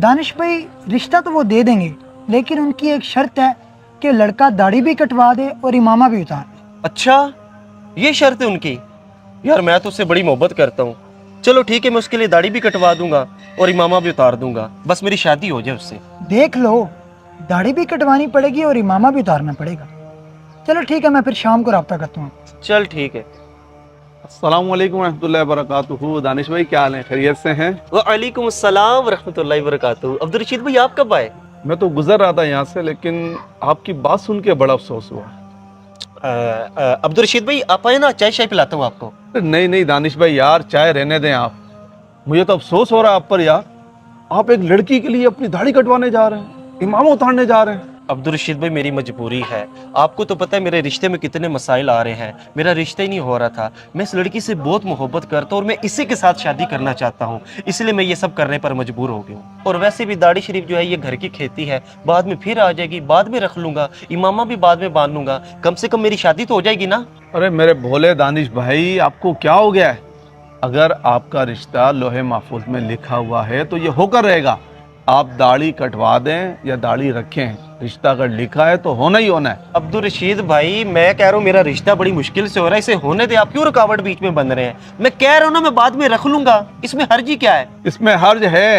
दानिश भाई रिश्ता तो वो दे देंगे, लेकिन उनकी एक शर्त है कि लड़का दाढ़ी भी कटवा दे और इमामा भी उतार दे। अच्छा, ये शर्त है उनकी? यार मैं तो उससे बड़ी मोहब्बत करता हूँ। चलो ठीक है, मैं उसके लिए दाढ़ी भी कटवा दूंगा और इमामा भी उतार दूंगा, बस मेरी शादी हो जाए उससे। देख लो, दाढ़ी भी कटवानी पड़ेगी और इमामा भी उतारना पड़ेगा। चलो ठीक है, मैं फिर शाम को रब्ता करता हूँ। चल ठीक है। अस्सलाम वालेकुम रहमतुल्लाहि वबरकातुहू। दानिश भाई क्या हाल है, खैरियत से हैं? वालेकुम अस्सलाम रहमतुल्लाहि वबरकातुहू। अब्दुल रशीद भाई आप कब आए? मैं तो गुजर रहा था यहाँ से, लेकिन आपकी बात सुन के बड़ा अफसोस हुआ। अब्दुल रशीद भाई आप आए ना, चाय शाय पिलाता हूँ आपको। नहीं नहीं दानिश भाई यार, चाय रहने दें आप। मुझे तो अफसोस हो रहा है आप पर यार। आप एक लड़की के लिए अपनी दाढ़ी कटवाने जा रहे हैं, इमाम उतारने जा रहे हैं। अब्दुल रशीद भाई मेरी मजबूरी है, आपको तो पता है मेरे रिश्ते में कितने मसाइल आ रहे हैं, मेरा रिश्ता ही नहीं हो रहा था। मैं इस लड़की से बहुत मोहब्बत करता हूँ और मैं इसी के साथ शादी करना चाहता हूँ, इसलिए मैं ये सब करने पर मजबूर हो गया हूँ। और वैसे भी दाढ़ी शरीफ जो है ये घर की खेती है, बाद में फिर आ जाएगी, बाद में रख लूंगा, इमामा भी बाद में बांध लूंगा, कम से कम मेरी शादी तो हो जाएगी ना। अरे मेरे भोले दानिश भाई, आपको क्या हो गया है? अगर आपका रिश्ता लोहे महफूज में लिखा हुआ है तो ये होकर रहेगा। आप दाढ़ी कटवा दें या दाढ़ी रखें, रिश्ता अगर लिखा है तो होना ही होना है। अब्दुल रशीद भाई मैं कह रहा हूँ मेरा रिश्ता बड़ी मुश्किल से हो रहा है, इसे होने दे, आप क्यों रुकावट बीच में बन रहे हैं? मैं कह रहा हूँ ना मैं बाद में रख लूंगा, इसमें हर्ज ही क्या है? इसमें हर्ज है?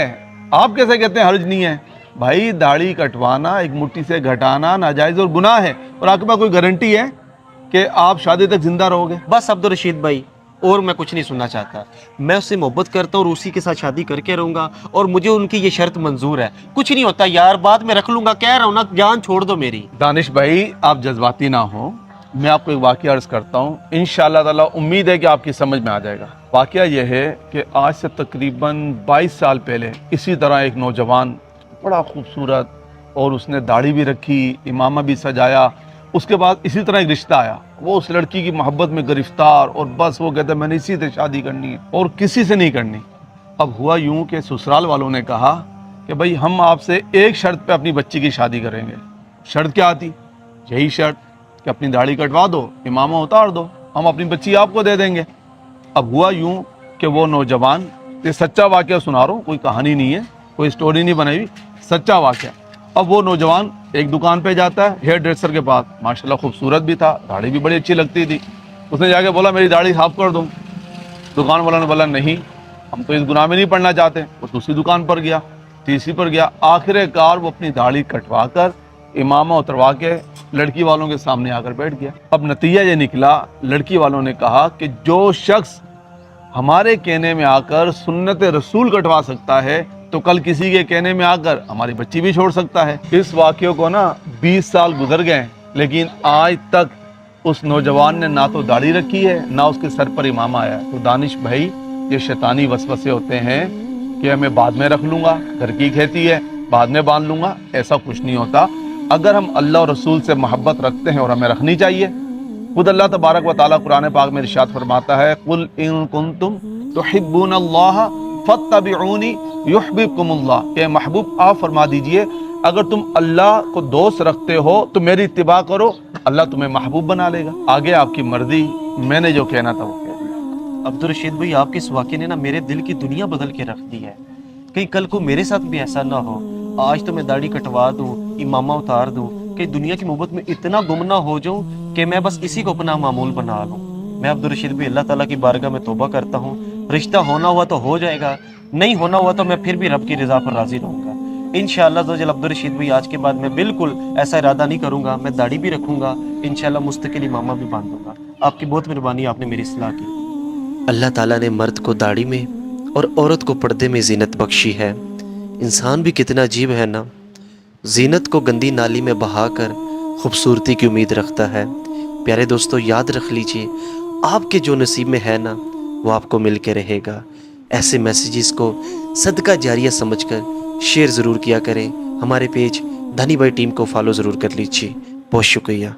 आप कैसे कहते हैं हर्ज नहीं है? भाई दाढ़ी कटवाना एक मुट्ठी से घटाना नाजायज और गुनाह है, और आपके पास कोई गारंटी है कि आप शादी तक जिंदा रहोगे? बस अब्दुल रशीद भाई, और मैं कुछ नहीं सुनना चाहता। मैं उससे मोहब्बत करता हूँ और उसी के साथ शादी करके रहूंगा, और मुझे उनकी ये शर्त मंजूर है। कुछ नहीं होता यार, बाद में रख लूंगा, कह रहा हूँ ना, जान छोड़ दो मेरी। दानिश भाई आप जज्बाती ना हो, मैं आपको एक वाकया अर्ज करता हूँ, इंशाअल्लाह ताला उम्मीद है कि आपकी समझ में आ जाएगा। वाकया यह है कि आज से तकरीबन 22 साल पहले इसी तरह एक नौजवान बड़ा खूबसूरत, और उसने दाढ़ी भी रखी, इमामा भी सजाया, उसके बाद इसी तरह एक रिश्ता आया। वो उस लड़की की मोहब्बत में गिरफ्तार, और बस वो कहता मैंने इसी से शादी करनी है और किसी से नहीं करनी। अब हुआ यूं कि ससुराल वालों ने कहा कि भाई हम आपसे एक शर्त पे अपनी बच्ची की शादी करेंगे। शर्त क्या थी? यही शर्त कि अपनी दाढ़ी कटवा दो, इमामा उतार दो, हम अपनी बच्ची आपको दे देंगे। अब हुआ यूं कि वो नौजवान, ये सच्चा वाकया सुना रहा हूँ, कोई कहानी नहीं है, कोई स्टोरी नहीं बनाई हुई, सच्चा वाकया। अब वो नौजवान एक दुकान पे जाता है, हेयर ड्रेसर के पास, माशाल्लाह खूबसूरत भी था, दाढ़ी भी बड़ी अच्छी लगती थी। उसने जाके बोला मेरी दाढ़ी साफ कर दूँ। दुकान वाला ने बोला नहीं, हम तो इस गुनाह में नहीं पड़ना चाहते। वो दूसरी दुकान पर गया, तीसरी पर गया, आखिरकार वो अपनी दाढ़ी कटवा कर इमामा उतरवा के लड़की वालों के सामने आकर बैठ गया। अब नतीजा ये निकला, लड़की वालों ने कहा कि जो शख्स हमारे कहने में आकर सुन्नत रसूल कटवा सकता है तो कल किसी के कहने में आकर हमारी बच्ची भी छोड़ सकता है। इस वाक़े को ना 20 साल गुजर गए, लेकिन आज तक उस नौजवान ने ना तो दाढ़ी रखी है, ना उसके सर पर इमामा आया। तो दानिश भाई ये शैतानी वसवसे होते हैं कि मैं बाद में रख लूँगा, घर की खेती है, बाद में बांध लूँगा, ऐसा कुछ नहीं होता। अगर हम अल्लाह और रसूल से मोहब्बत रखते हैं, और हमें रखनी चाहिए, खुद अल्लाह तबारक व तआला कुरान पाक में इरशाद फरमाता है, कुल इन कुंतुम तुहिब्बूनल्लाह फत्तबिऊनी युहब्बुकुमुल्लाह, कि महबूब आप फरमा दीजिए अगर तुम अल्लाह को दोस्त रखते हो तो मेरी इत्तिबा करो, अल्लाह तुम्हें महबूब बना लेगा। आगे आपकी मर्जी, मैंने जो कहना था वो कह दिया। अब्दुल रशीद भाई आपके इस वाक़े ने ना मेरे दिल की दुनिया बदल के रख दी है। कहीं कल को मेरे साथ भी ऐसा ना हो, आज तो मैं दाढ़ी कटवा दूँ, इमामा उतार दूँ, कि दुनिया की मोहब्बत में इतना गुम ना हो जाऊँ कि मैं बस इसी को अपना मामूल बना लूँ। मैं अब्दुल रशीद भाई अल्लाह ताला की बारगाह में तौबा करता हूँ, रिश्ता होना हुआ तो हो जाएगा, नहीं होना हुआ तो मैं फिर भी रब की रज़ा पर राज़ी रहूँगा इंशाअल्लाह। तो अब्दुल रशीद भाई आज के बाद मैं बिल्कुल ऐसा इरादा नहीं करूँगा, मैं दाढ़ी भी रखूँगा, इंशाअल्लाह मुस्तकिल इमामा भी बांधूंगा। आपकी बहुत मेहरबानी, आपने मेरी इस्लाह की। अल्लाह ताला ने मर्द को दाढ़ी में और औरत को पर्दे में ज़ीनत बख्शी है। इंसान भी कितना अजीब है ना, ज़ीनत को गंदी नाली में बहाकर खूबसूरती की उम्मीद रखता है। प्यारे दोस्तों याद रख लीजिए, आपके जो नसीब में है ना वो आपको मिल के रहेगा। ऐसे मैसेजेस को सदका जारिया समझकर शेयर ज़रूर किया करें। हमारे पेज धनी भाई टीम को फॉलो ज़रूर कर लीजिए। बहुत शुक्रिया।